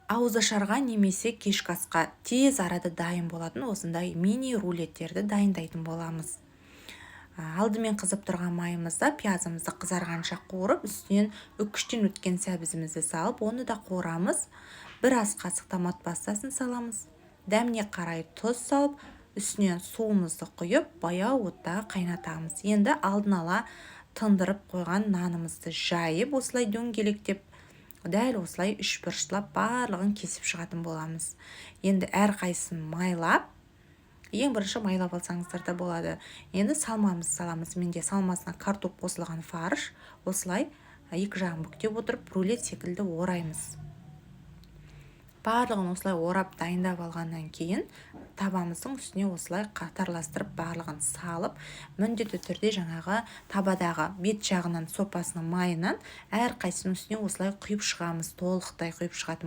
ауызашарға немесе кешкі асқа тез арада дайын болатын осындай мини рулеттерді дайындайтын боламыз. Алдымен қызып тұрған майымызда пиязымызды қызарғанша қуырып, үстінен үккіштен өткен сәбізімізді салып, оны да қуырамыз. Бір ас қасық томат пастасын саламыз. Дәміне қарай тұз салып, үстінен суымызды құйып, баяу отта қайнатамыз. Енді алдын ала тындырып қойған нанымызды жайып, осылай дөңгелектеп, дәл осылай үшбұрыштап барлығын кесіп шығатын боламыз. Енді әрқайсысын майлап, ең бірінші майлап алсаңыздар да болады. Енді салмамызды саламыз. Менде салмасына картоп қосылған фарш. Осылай екі жағын бүктеп отырып, рулет секілді ораймыз. Барлығын осылай орап дайындап алғаннан кейін табамыздың үстіне осылай қатарластырып барлығын салып, міндетті түрде жаңағы табадағы бет жағынан сопасының майынан әрқайсының үстіне осылай құйып шығамыз. Толықтай құйып шығатын